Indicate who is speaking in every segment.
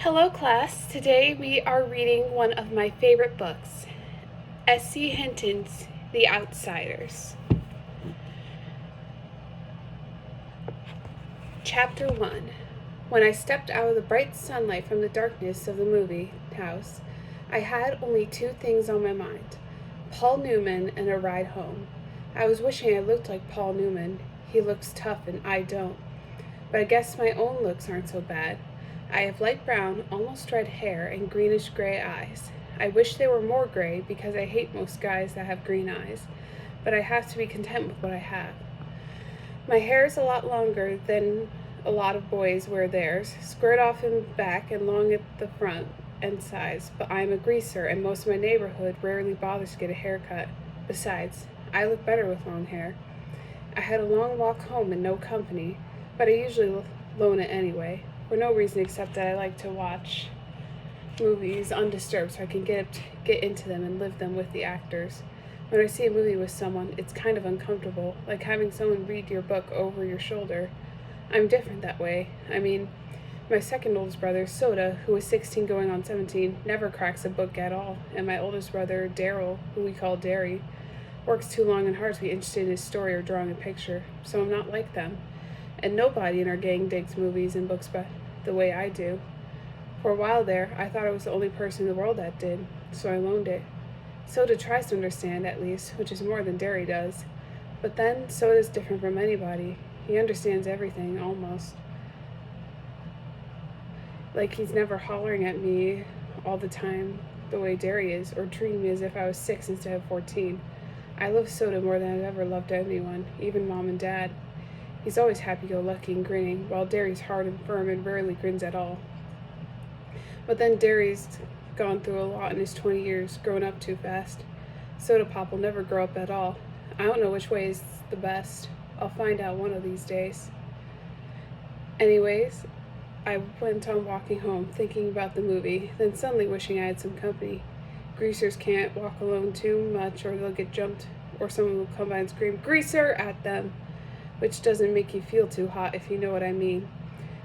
Speaker 1: Hello, class. Today we are reading one of my favorite books, S.C. Hinton's The Outsiders. Chapter 1. When I stepped out of the bright sunlight from the darkness of the movie house, I had only two things on my mind: Paul Newman and a ride home. I was wishing I looked like Paul Newman. He looks tough and I don't. But I guess my own looks aren't so bad. I have light brown, almost red hair and greenish gray eyes. I wish they were more gray because I hate most guys that have green eyes, but I have to be content with what I have. My hair is a lot longer than a lot of boys wear theirs, squared off in back and long at the front and sides, but I am a greaser and most of my neighborhood rarely bothers to get a haircut. Besides, I look better with long hair. I had a long walk home and no company, but I usually loan it anyway, for no reason except that I like to watch movies undisturbed so I can get into them and live them with the actors. When I see a movie with someone, it's kind of uncomfortable, like having someone read your book over your shoulder. I'm different that way. I mean, my second oldest brother, Soda, who is 16 going on 17, never cracks a book at all, and my oldest brother, Daryl, who we call Derry, works too long and hard to be interested in his story or drawing a picture, so I'm not like them. And nobody in our gang digs movies and books the way I do. For a while there, I thought I was the only person in the world that did, so I loaned it. Soda tries to understand, at least, which is more than Derry does. But then, Soda's different from anybody. He understands everything, almost. Like he's never hollering at me all the time the way Derry is, or treating me as if I was 6 instead of 14. I love Soda more than I've ever loved anyone, even Mom and Dad. He's always happy-go-lucky and grinning, while Derry's hard and firm and rarely grins at all. But then Derry's gone through a lot in his 20 years, grown up too fast. Soda Pop will never grow up at all. I don't know which way is the best. I'll find out one of these days. Anyways, I went on walking home, thinking about the movie, then suddenly wishing I had some company. Greasers can't walk alone too much or they'll get jumped, or someone will come by and scream, "Greaser!" at them, which doesn't make you feel too hot if you know what I mean.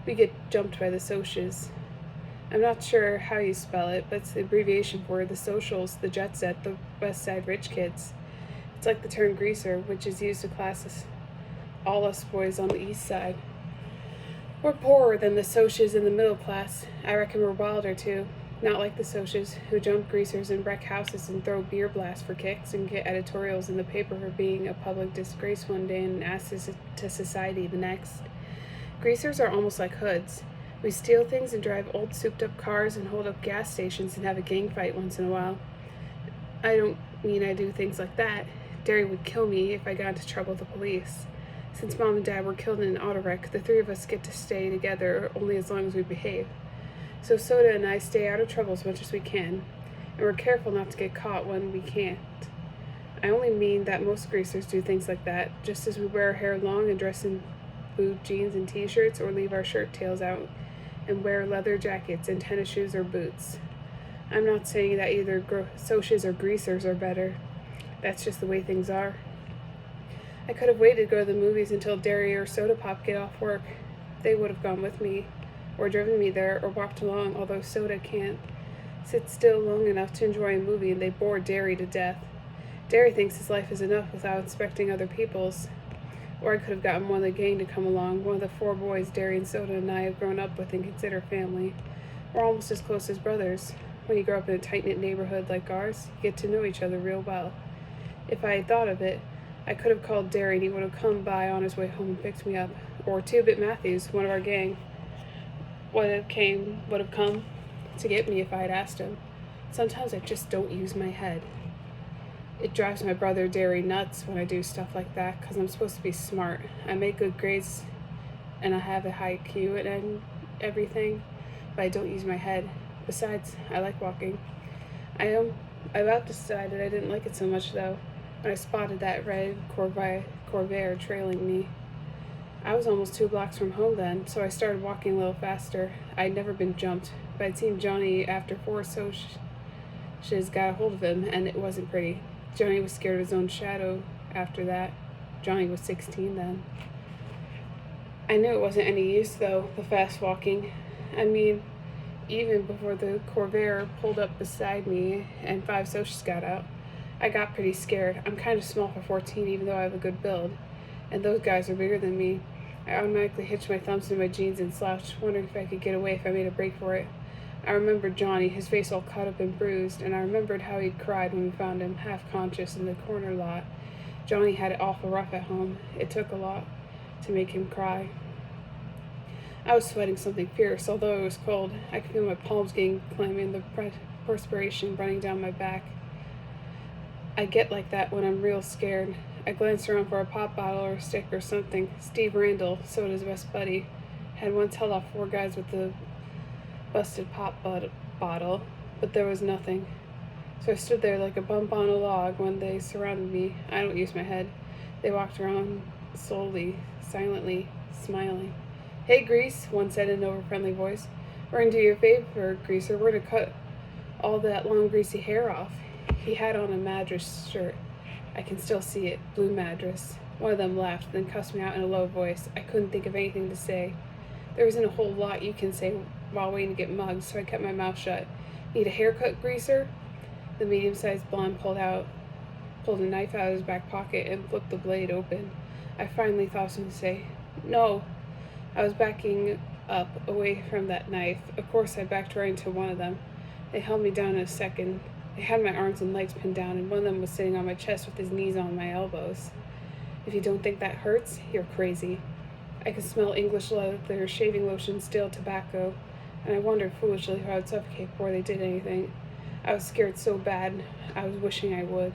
Speaker 1: We get jumped by the Socias. I'm not sure how you spell it, but it's the abbreviation for the socials, the jet set, the West Side rich kids. It's like the term greaser, which is used to class all us boys on the east side. We're poorer than the Socias in the middle class. I reckon we're wilder too. Not like the Socias, who jump greasers and wreck houses and throw beer blasts for kicks and get editorials in the paper for being a public disgrace one day and asses to society the next. Greasers are almost like hoods. We steal things and drive old souped-up cars and hold up gas stations and have a gang fight once in a while. I don't mean I do things like that. Derry would kill me if I got into trouble with the police. Since Mom and Dad were killed in an auto wreck, the three of us get to stay together only as long as we behave. So Soda and I stay out of trouble as much as we can, and we're careful not to get caught when we can't. I only mean that most greasers do things like that, just as we wear our hair long and dress in boot jeans and t-shirts, or leave our shirt tails out and wear leather jackets and tennis shoes or boots. I'm not saying that either Socias or greasers are better. That's just the way things are. I could have waited to go to the movies until Derry or Soda Pop get off work. They would have gone with me, or driven me there, or walked along, although Soda can't sit still long enough to enjoy a movie, and they bore Derry to death. Derry thinks his life is enough without inspecting other people's. Or I could have gotten one of the gang to come along, one of the 4 boys Derry and Soda and I have grown up with and consider family. We're almost as close as brothers. When you grow up in a tight-knit neighborhood like ours, you get to know each other real well. If I had thought of it, I could have called Derry and he would have come by on his way home and picked me up. Or Two-Bit Matthews, one of our gang, would have come to get me if I had asked him. Sometimes I just don't use my head. It drives my brother Derry nuts when I do stuff like that, because I'm supposed to be smart. I make good grades and I have a high IQ and everything, but I don't use my head. Besides, I like walking. I about decided I didn't like it so much though, when I spotted that red Corvair trailing me. I was almost 2 blocks from home then, so I started walking a little faster. I'd never been jumped, but I'd seen Johnny after 4 Socias got a hold of him, and it wasn't pretty. Johnny was scared of his own shadow after that. Johnny was 16 then. I knew it wasn't any use, though, the fast walking. I mean, even before the Corvair pulled up beside me and 5 socials got out. I got pretty scared. I'm kind of small for 14, even though I have a good build. And those guys are bigger than me. I automatically hitched my thumbs into my jeans and slouched, wondering if I could get away if I made a break for it. I remembered Johnny, his face all cut up and bruised, and I remembered how he'd cried when we found him half conscious in the corner lot. Johnny had it awful rough at home. It took a lot to make him cry. I was sweating something fierce, although it was cold. I could feel my palms getting clammy and the perspiration running down my back. I get like that when I'm real scared. I glanced around for a pop bottle or a stick or something. Steve Randall, Soda's best buddy, had once held off 4 guys with the busted pop bottle, but there was nothing. So I stood there like a bump on a log when they surrounded me. I don't use my head. They walked around slowly, silently, smiling. "Hey, Grease," one said in an over-friendly voice. "We're going to do you a favor, Greaser. We're going to cut all that long, greasy hair off." He had on a Madras shirt. I can still see it. Blue Madras. One of them laughed, then cussed me out in a low voice. I couldn't think of anything to say. There isn't a whole lot you can say while waiting to get mugged, so I kept my mouth shut. "Need a haircut, Greaser?" The medium-sized blonde pulled a knife out of his back pocket and flipped the blade open. I finally thought of something to say. "No." I was backing up, away from that knife. Of course, I backed right into one of them. They held me down in a second. They had my arms and legs pinned down, and one of them was sitting on my chest with his knees on my elbows. "If you don't think that hurts, you're crazy." I could smell English leather, shaving lotion, stale tobacco, and I wondered foolishly how I'd suffocate before they did anything. I was scared so bad, I was wishing I would.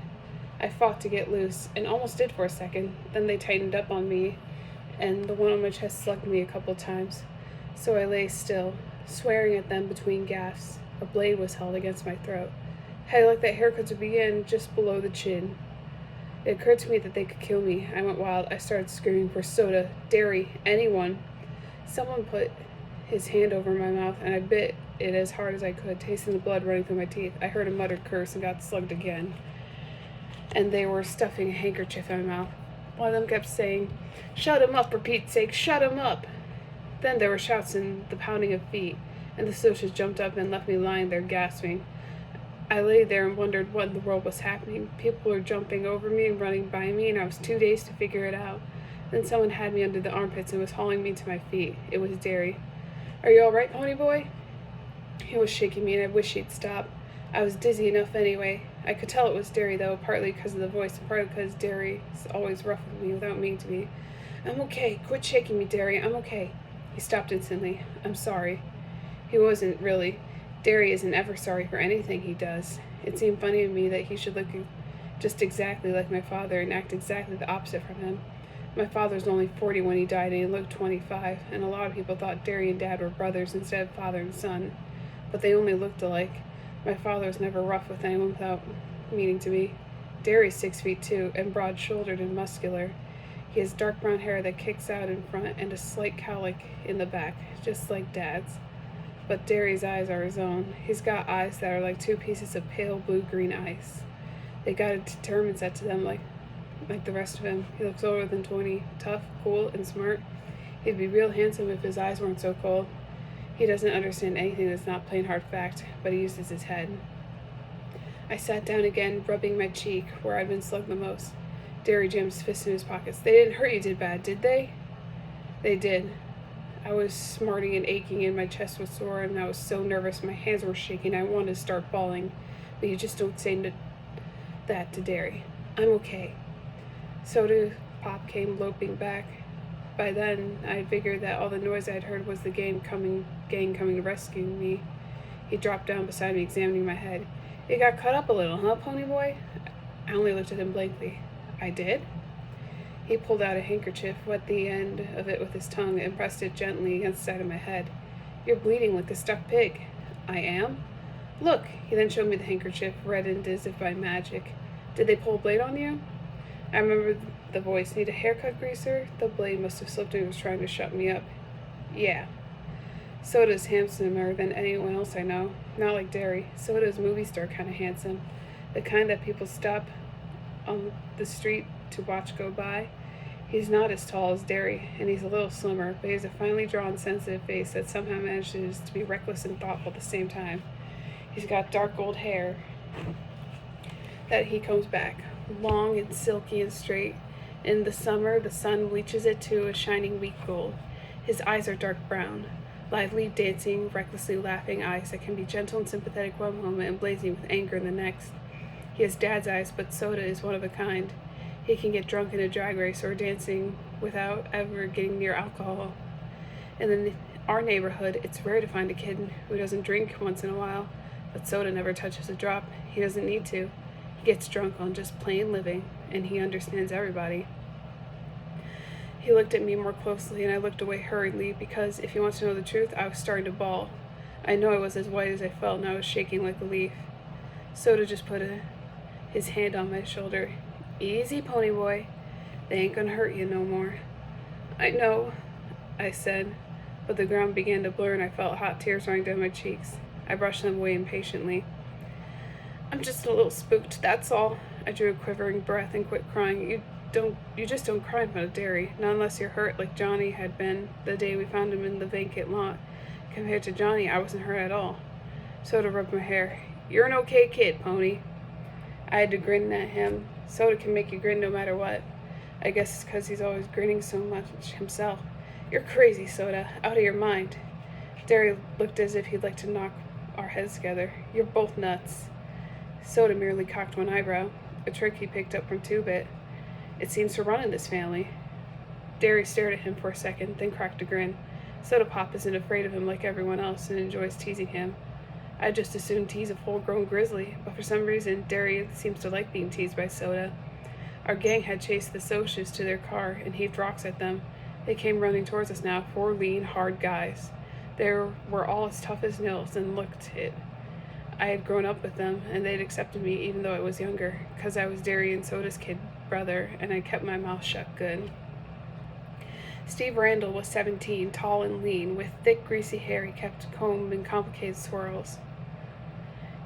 Speaker 1: I fought to get loose, and almost did for a second. Then they tightened up on me, and the one on my chest slugged me a couple times. So I lay still, swearing at them between gasps. A blade was held against my throat. I'd like that haircut to begin just below the chin. It occurred to me that they could kill me. I went wild. I started screaming for soda, dairy, anyone. Someone put his hand over my mouth, and I bit it as hard as I could, tasting the blood running through my teeth. I heard a muttered curse and got slugged again. And they were stuffing a handkerchief in my mouth. One of them kept saying, "Shut him up, for Pete's sake, shut him up." Then there were shouts and the pounding of feet, and the socials jumped up and left me lying there gasping. I lay there and wondered what in the world was happening. People were jumping over me and running by me, and I was too dazed to figure it out. Then someone had me under the armpits and was hauling me to my feet. It was Derry. "Are you all right, pony boy?" He was shaking me, and I wished he'd stop. I was dizzy enough anyway. I could tell it was Derry, though, partly because of the voice and partly because Derry's always rough with me without meaning to be. "I'm okay. Quit shaking me, Derry. I'm okay." He stopped instantly. "I'm sorry." He wasn't, really. Derry isn't ever sorry for anything he does. It seemed funny to me that he should look just exactly like my father and act exactly the opposite from him. My father was only 40 when he died, and he looked 25, and a lot of people thought Derry and Dad were brothers instead of father and son. But they only looked alike. My father was never rough with anyone without meaning to be. Derry's 6'2" and broad-shouldered and muscular. He has dark brown hair that kicks out in front and a slight cowlick in the back, just like Dad's. But Derry's eyes are his own. He's got eyes that are like 2 pieces of pale blue-green ice. They got a determined set to them like the rest of him. He looks older than 20, tough, cool, and smart. He'd be real handsome if his eyes weren't so cold. He doesn't understand anything that's not plain hard fact, but he uses his head. I sat down again, rubbing my cheek, where I'd been slugged the most. Derry jammed his fists in his pockets. "They didn't hurt you, did they?" "They did." I was smarting and aching, and my chest was sore, and I was so nervous. My hands were shaking. I wanted to start bawling, but you just don't say that to Derry. "I'm okay." Soda Pop came loping back. By then, I figured that all the noise I'd heard was the gang coming to rescue me. He dropped down beside me, examining my head. "You got cut up a little, huh, pony boy?" I only looked at him blankly. "I did?" He pulled out a handkerchief, wet the end of it with his tongue, and pressed it gently against the side of my head. "You're bleeding like a stuck pig." "I am?" "Look." He then showed me the handkerchief, reddened as if by magic. "Did they pull a blade on you?" I remembered the voice. "Need a haircut, Greaser?" The blade must have slipped and was trying to shut me up. "Yeah." Soda's handsomer than anyone else I know. Not like Derry. Soda's movie star kind of handsome. The kind that people stop on the street to watch go by. He's not as tall as Derry, and he's a little slimmer, but he has a finely drawn, sensitive face that somehow manages to be reckless and thoughtful at the same time. He's got dark gold hair that he combs back, long and silky and straight. In the summer, the sun bleaches it to a shining wheat gold. His eyes are dark brown, lively, dancing, recklessly laughing eyes that can be gentle and sympathetic one moment and blazing with anger in the next. He has dad's eyes, but Soda is one of a kind. He can get drunk in a drag race or dancing without ever getting near alcohol. And in our neighborhood, it's rare to find a kid who doesn't drink once in a while, but Soda never touches a drop. He doesn't need to. He gets drunk on just plain living, and he understands everybody. He looked at me more closely, and I looked away hurriedly because, if he wants to know the truth, I was starting to bawl. I know I was as white as I felt, and I was shaking like a leaf. Soda just put his hand on my shoulder. "Easy, pony boy. They ain't gonna hurt you no more." "I know," I said, but the ground began to blur and I felt hot tears running down my cheeks. I brushed them away impatiently. "I'm just a little spooked, that's all." I drew a quivering breath and quit crying. You just don't cry in front of Derry, not unless you're hurt like Johnny had been the day we found him in the vacant lot. Compared to Johnny, I wasn't hurt at all. Soda rubbed my hair. "You're an okay kid, Pony." I had to grin at him. Soda can make you grin no matter what. I guess it's because he's always grinning so much himself. "You're crazy, Soda. Out of your mind." Derry looked as if he'd like to knock our heads together. "You're both nuts." Soda merely cocked one eyebrow, a trick he picked up from Two-Bit. "It seems to run in this family." Derry stared at him for a second, then cracked a grin. Soda Pop isn't afraid of him like everyone else and enjoys teasing him. I'd just as soon tease a full-grown grizzly, but for some reason, Derry seems to like being teased by Soda. Our gang had chased the Socs to their car and heaved rocks at them. They came running towards us now, 4 lean, hard guys. They were all as tough as nails and looked it. I had grown up with them, and they'd accepted me even though I was younger, because I was Derry and Soda's kid brother, and I kept my mouth shut good. Steve Randall was 17, tall and lean, with thick, greasy hair he kept combed in complicated swirls.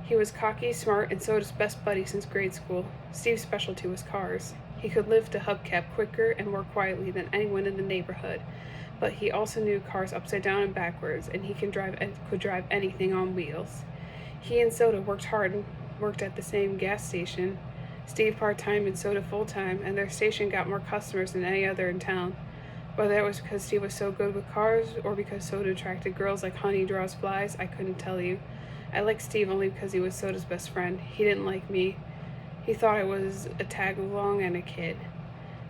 Speaker 1: He was cocky, smart, and Soda's best buddy since grade school. Steve's specialty was cars. He could lift a hubcap quicker and more quietly than anyone in the neighborhood, but he also knew cars upside down and backwards, and he could drive anything on wheels. He and Soda worked hard and worked at the same gas station. Steve part-time and Soda full-time, and their station got more customers than any other in town. Whether that was because Steve was so good with cars or because Soda attracted girls like honey draws flies, I couldn't tell you. I liked Steve only because he was Soda's best friend. He didn't like me. He thought I was a tag-along and a kid.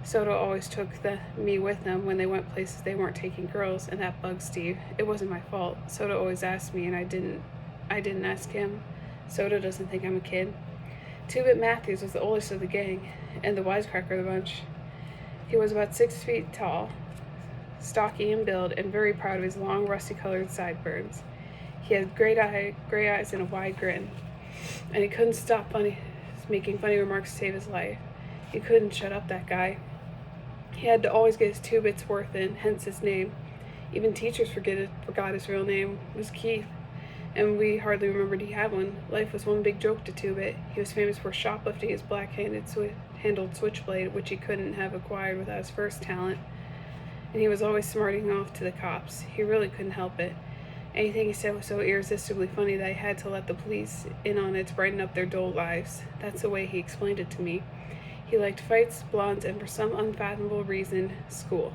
Speaker 1: Soda always took me with them when they went places they weren't taking girls, and that bugged Steve. It wasn't my fault. Soda always asked me, and I didn't ask him. Soda doesn't think I'm a kid. Two-Bit Matthews was the oldest of the gang, and the wisecracker of the bunch. He was about 6 feet tall, stocky in build, and very proud of his long, rusty-colored sideburns. He had gray eyes and a wide grin, and he couldn't stop making funny remarks to save his life. He couldn't shut up, that guy. He had to always get his 2 bits worth in, hence his name. Even teachers forgot his real name was Keith, and we hardly remembered he had one. Life was one big joke to 2-Bit. He was famous for shoplifting his black-handled switchblade, which he couldn't have acquired without his first talent. And he was always smarting off to the cops. He really couldn't help it. Anything he said was so irresistibly funny that I had to let the police in on it to brighten up their dull lives. That's the way he explained it to me. He liked fights, blondes, and for some unfathomable reason, school.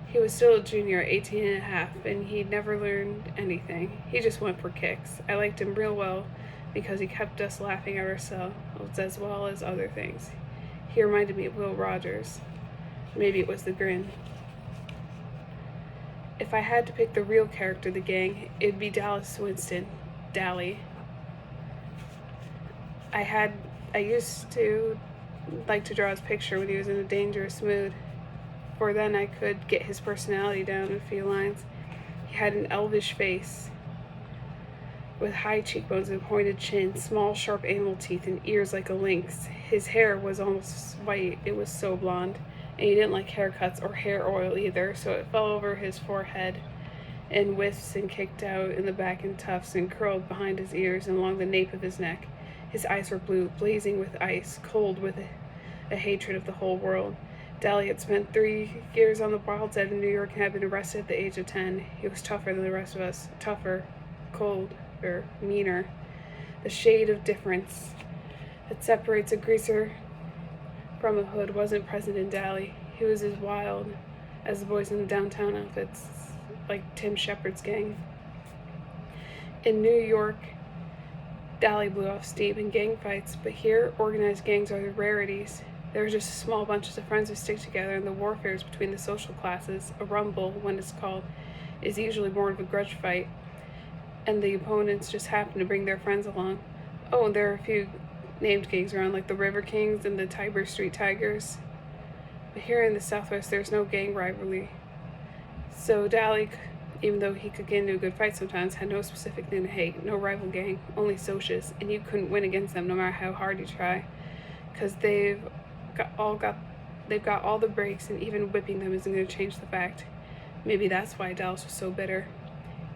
Speaker 1: He was still a junior at 18 and a half, and he'd never learned anything. He just went for kicks. I liked him real well because he kept us laughing at ourselves as well as other things. He reminded me of Will Rogers. Maybe it was the grin. If I had to pick the real character of the gang, it'd be Dallas Winston, Dally. I used to like to draw his picture when he was in a dangerous mood, for then I could get his personality down in a few lines. He had an elvish face with high cheekbones and pointed chin, small sharp animal teeth, and ears like a lynx. His hair was almost white, it was so blonde, and he didn't like haircuts or hair oil either, so it fell over his forehead in wisps and kicked out in the back in tufts and curled behind his ears and along the nape of his neck. His eyes were blue, blazing with ice, cold with a hatred of the whole world. Dally had spent 3 years on the wild side of New York and had been arrested at the age of 10. He was tougher than the rest of us. Tougher, colder, meaner. The shade of difference that separates a greaser from a hood wasn't present in Dally. He was as wild as the boys in the downtown outfits, like Tim Shepard's gang. In New York, Dally blew off steam in gang fights, but here, organized gangs are the rarities. There are just small bunches of friends who stick together, and the warfares between the social classes, a rumble, when it's called, is usually born of a grudge fight, and the opponents just happen to bring their friends along. Oh, and there are a few named gangs around, like the River Kings and the Tiber Street Tigers. But here in the Southwest, there's no gang rivalry. So Dally, even though he could get into a good fight sometimes, had no specific thing to hate, no rival gang, only socias, and you couldn't win against them no matter how hard you try, because they've got all the breaks, and even whipping them isn't going to change the fact. Maybe that's why Dallas was so bitter.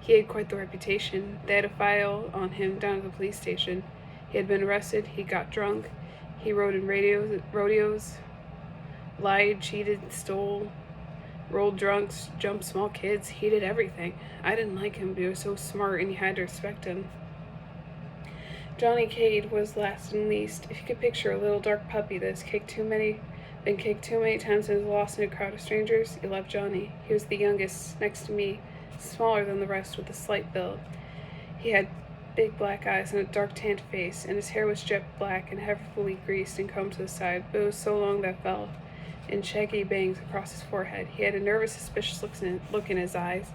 Speaker 1: He had quite the reputation. They had a file on him down at the police station. He had been arrested, he got drunk, he rode in rodeos, lied, cheated, stole, rolled drunks, jumped small kids. He did everything. I didn't like him, but he was so smart and you had to respect him. Johnny Cade was last and least. If you could picture a little dark puppy that has been kicked too many times and is lost in a crowd of strangers, you loved Johnny. He was the youngest, next to me, smaller than the rest with a slight build. He had big black eyes and a dark tanned face, and his hair was jet black and heavily greased and combed to the side, but it was so long that it fell in shaggy bangs across his forehead. He had a nervous, suspicious look in his eyes,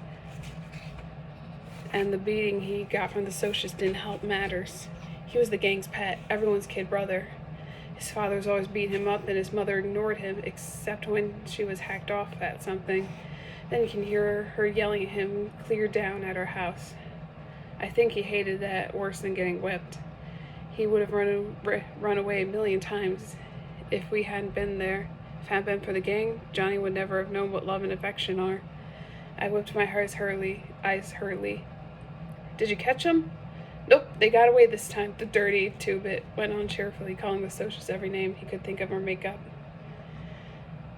Speaker 1: and the beating he got from the socials didn't help matters. He was the gang's pet, everyone's kid brother. His father was always beating him up, and his mother ignored him, except when she was hacked off at something. Then you can hear her yelling at him clear down at her house. I think he hated that worse than getting whipped. He would have run away a million times if we hadn't been there. If it hadn't been for the gang, Johnny would never have known what love and affection are. I whipped my eyes hurriedly. Did you catch him? Nope, they got away this time. The dirty two-bit went on cheerfully, calling the socials every name he could think of or make up.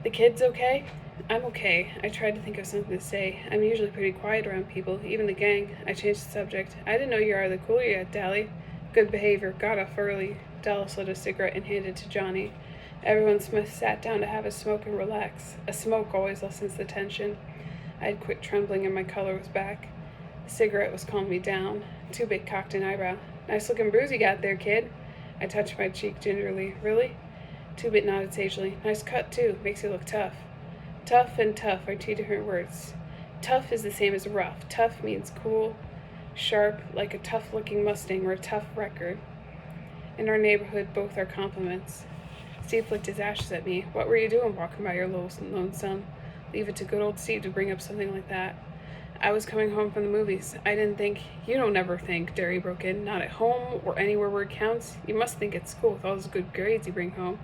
Speaker 1: The kid's okay? I'm okay. I tried to think of something to say. I'm usually pretty quiet around people, even the gang. I changed the subject. I didn't know you were the cooler yet, Dally. Good behavior. Got off early. Dallas lit a cigarette and handed it to Johnny. Everyone Smith sat down to have a smoke and relax. A smoke always lessens the tension. I had quit trembling and my color was back. The cigarette was calming me down. Two-bit cocked an eyebrow. Nice looking bruise you got there, kid. I touched my cheek gingerly. Really? Two-bit nodded sagely. Nice cut, too. Makes you look tough. Tough and tough are two different words. Tough is the same as rough. Tough means cool, sharp, like a tough-looking Mustang or a tough record. In our neighborhood, both are compliments. Steve flicked his ashes at me. What were you doing walking by your lone son? Leave it to good old Steve to bring up something like that. I was coming home from the movies. I didn't think. You don't ever think, Derry broke in. Not at home or anywhere where it counts. You must think at school with all those good grades you bring home.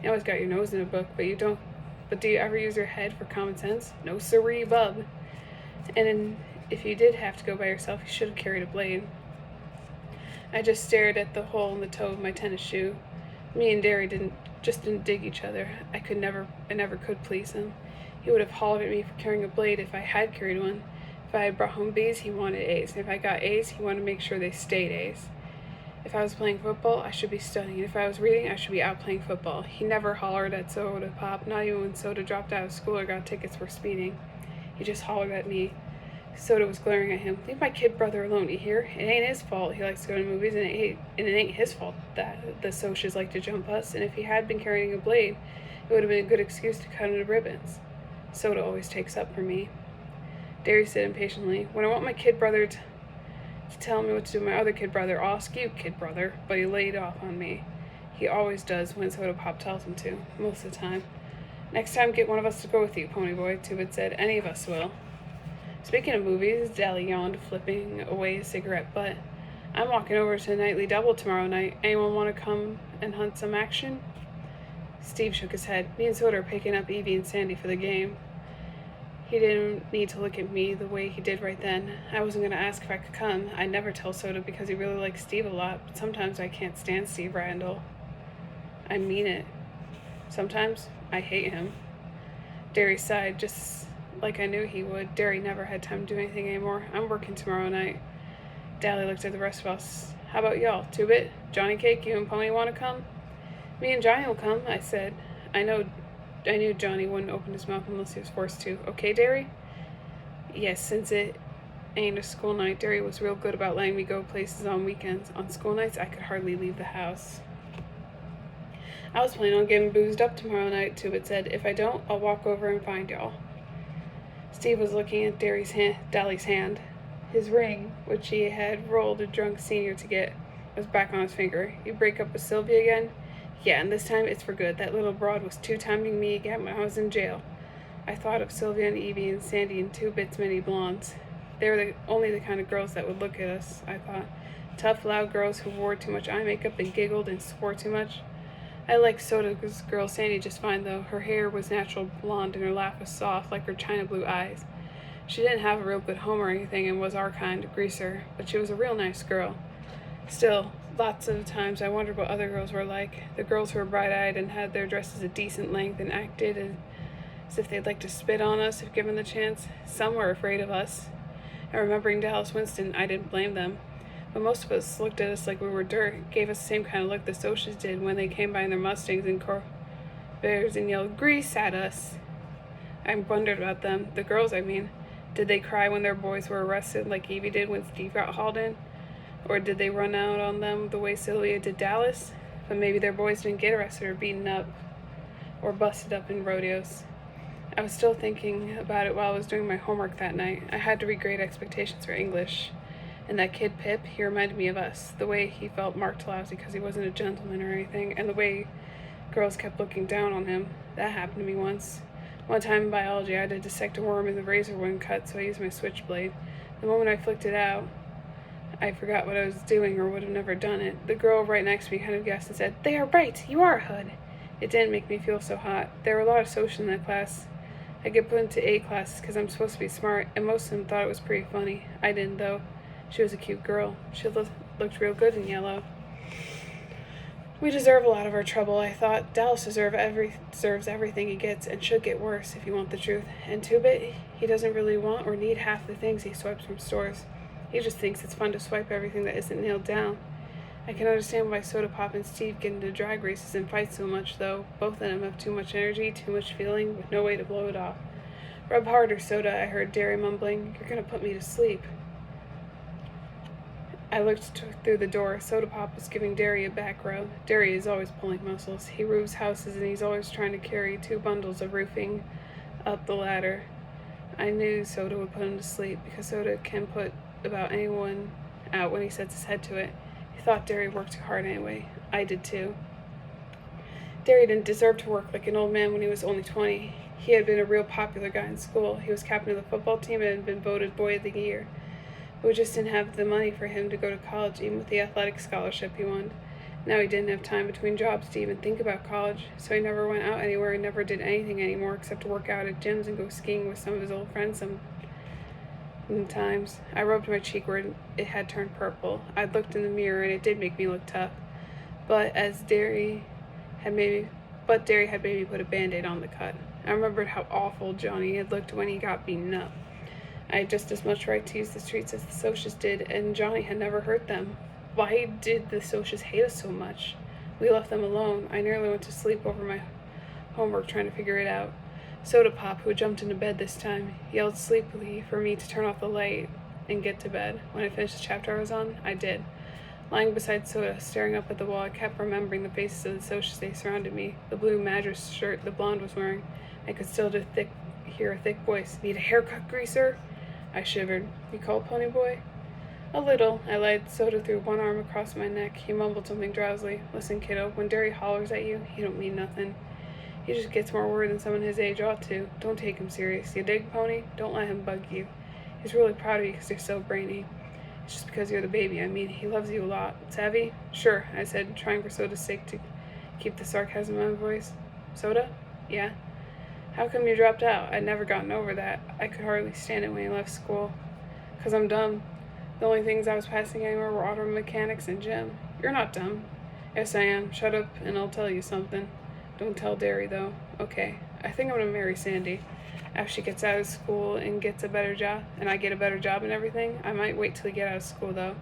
Speaker 1: You always got your nose in a book, but you don't. But do you ever use your head for common sense? No siree, bub. And if you did have to go by yourself, you should have carried a blade. I just stared at the hole in the toe of my tennis shoe. Me and Derry didn't dig each other. I never could please him. He would have hollered at me for carrying a blade if I had carried one. If I had brought home B's, he wanted A's. If I got A's, he wanted to make sure they stayed A's. If I was playing football, I should be studying. And if I was reading, I should be out playing football. He never hollered at Soda Pop, not even when Soda dropped out of school or got tickets for speeding. He just hollered at me. Soda was glaring at him. Leave my kid brother alone, you hear? It ain't his fault he likes to go to movies, and it ain't his fault that the socias like to jump us. And if he had been carrying a blade, it would have been a good excuse to cut into ribbons. Soda always takes up for me. Derry said impatiently, when I want my kid brother to tell me what to do with my other kid brother, I'll ask you, kid brother, but he laid off on me. He always does when Soda Pop tells him to, most of the time. Next time, get one of us to go with you, Ponyboy, Two-Bit said. Any of us will. Speaking of movies, Dally yawned, flipping away his cigarette butt. I'm walking over to the Nightly Double tomorrow night. Anyone want to come and hunt some action? Steve shook his head. Me and Soda are picking up Evie and Sandy for the game. He didn't need to look at me the way he did right then. I wasn't going to ask if I could come. I'd never tell Soda because he really likes Steve a lot, but sometimes I can't stand Steve Randall. I mean it. Sometimes I hate him. Derry sighed, just like I knew he would. Derry never had time to do anything anymore. I'm working tomorrow night. Dally looked at the rest of us. How about y'all? Two-Bit? Johnny Cake, you and Pony want to come? Me and Johnny will come, I said. I knew Johnny wouldn't open his mouth unless he was forced to. Okay, Derry? Yes, since it ain't a school night, Derry was real good about letting me go places on weekends. On school nights, I could hardly leave the house. I was planning on getting boozed up tomorrow night, Two-Bit said. If I don't, I'll walk over and find y'all. Steve was looking at Dally's hand. His ring, which he had rolled a drunk senior to get, was back on his finger. You break up with Sylvia again? Yeah, and this time it's for good. That little broad was two-timing me again when I was in jail. I thought of Sylvia and Evie and Sandy and Two-Bit's many blondes. They were only the kind of girls that would look at us, I thought. Tough, loud girls who wore too much eye makeup and giggled and swore too much. I liked Soda's girl Sandy just fine, though. Her hair was natural blonde and her laugh was soft, like her china blue eyes. She didn't have a real good home or anything and was our kind, Greaser, but she was a real nice girl. Still, lots of times I wondered what other girls were like. The girls who were bright-eyed and had their dresses a decent length and acted as if they'd like to spit on us if given the chance. Some were afraid of us. And remembering Dallas Winston, I didn't blame them. But most of us looked at us like we were dirt, gave us the same kind of look the Socias did when they came by in their Mustangs and Corvairs and yelled "Grease" at us. I wondered about them, the girls I mean. Did they cry when their boys were arrested like Evie did when Steve got hauled in? Or did they run out on them the way Sylvia did Dallas? But maybe their boys didn't get arrested or beaten up or busted up in rodeos. I was still thinking about it while I was doing my homework that night. I had to read Great Expectations for English. And that kid Pip, he reminded me of us. The way he felt marked lousy because he wasn't a gentleman or anything. And the way girls kept looking down on him. That happened to me once. One time in biology, I had to dissect a worm and the razor wouldn't cut, so I used my switchblade. The moment I flicked it out, I forgot what I was doing or would have never done it. The girl right next to me kind of guessed and said, "They are right, you are a hood." It didn't make me feel so hot. There were a lot of socials in that class. I get put into A classes because I'm supposed to be smart, and most of them thought it was pretty funny. I didn't, though. She was a cute girl. She looked real good in yellow. We deserve a lot of our trouble, I thought. Dallas deserves everything he gets, and should get worse, if you want the truth. And Two-Bit, he doesn't really want or need half the things he swipes from stores. He just thinks it's fun to swipe everything that isn't nailed down. I can understand why Soda Pop and Steve get into drag races and fight so much, though. Both of them have too much energy, too much feeling, with no way to blow it off. "Rub harder, Soda," I heard Derry mumbling. "You're gonna put me to sleep." I looked through the door. Soda Pop was giving Derry a back rub. Derry is always pulling muscles. He roofs houses and he's always trying to carry 2 bundles of roofing up the ladder. I knew Soda would put him to sleep because Soda can put about anyone out when he sets his head to it. He thought Derry worked too hard anyway. I did too. Derry didn't deserve to work like an old man when he was only 20. He had been a real popular guy in school. He was captain of the football team and had been voted Boy of the Year. But we just didn't have the money for him to go to college, even with the athletic scholarship he won. Now he didn't have time between jobs to even think about college, so he never went out anywhere and never did anything anymore except to work out at gyms and go skiing with some of his old friends sometimes. I rubbed my cheek where it had turned purple. I looked in the mirror and it did make me look tough. But Derry had maybe put a Band-Aid on the cut. I remembered how awful Johnny had looked when he got beaten up. I had just as much right to use the streets as the Socias did, and Johnny had never hurt them. Why did the Socias hate us so much? We left them alone. I nearly went to sleep over my homework trying to figure it out. Soda Pop, who had jumped into bed this time, yelled sleepily for me to turn off the light and get to bed. When I finished the chapter I was on, I did. Lying beside Soda, staring up at the wall, I kept remembering the faces of the Socias they surrounded me, the blue Madras shirt the blonde was wearing. I could still hear a thick voice. "Need a haircut, Greaser?" I shivered. "You called, Pony Boy?" "A little." I laid Soda through one arm across my neck. He mumbled something drowsily. "Listen, kiddo, when Derry hollers at you, he don't mean nothing. He just gets more worried than someone his age ought to. Don't take him serious. You dig, Pony? Don't let him bug you. He's really proud of you because you're so brainy. It's just because you're the baby. I mean, he loves you a lot. Savvy?" "Sure," I said, trying for Soda's sake to keep the sarcasm in my voice. "Soda?" "Yeah." "How come you dropped out?" I'd never gotten over that. I could hardly stand it when he left school. "'Cause I'm dumb. The only things I was passing anymore were auto mechanics and gym." "You're not dumb." "Yes, I am. Shut up and I'll tell you something." "Don't tell Derry, though." "Okay." I think I'm gonna marry Sandy. After she gets out of school and gets a better job, and I get a better job and everything, I might wait till I get out of school though,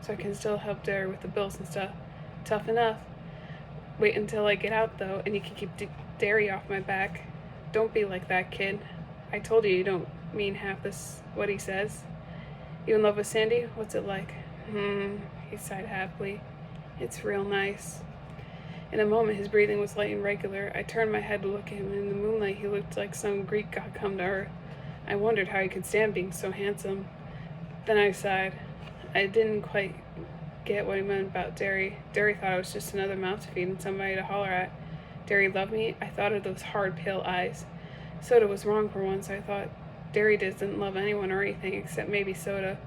Speaker 1: so I can still help Derry with the bills and stuff. Tough enough. Wait until I get out though, and you can keep Derry off my back. Don't be like that, kid. I told you don't mean half this what he says. You in love with Sandy? What's it like? He sighed happily. It's real nice. In a moment, his breathing was light and regular. I turned my head to look at him, and in the moonlight, he looked like some Greek god come to earth. I wondered how he could stand being so handsome. Then I sighed. I didn't quite get what he meant about Derry. Derry thought I was just another mouth to feed and somebody to holler at. Derry loved me. I thought of those hard, pale eyes. Soda was wrong for once. I thought Derry doesn't love anyone or anything except maybe Soda.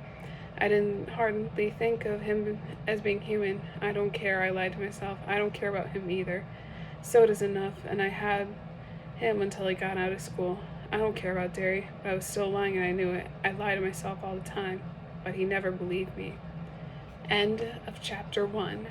Speaker 1: I didn't hardly think of him as being human. I don't care, I lied to myself. I don't care about him either. Soda's enough, and I had him until he got out of school. I don't care about Derry, but I was still lying and I knew it. I lie to myself all the time, but he never believed me. End of chapter 1.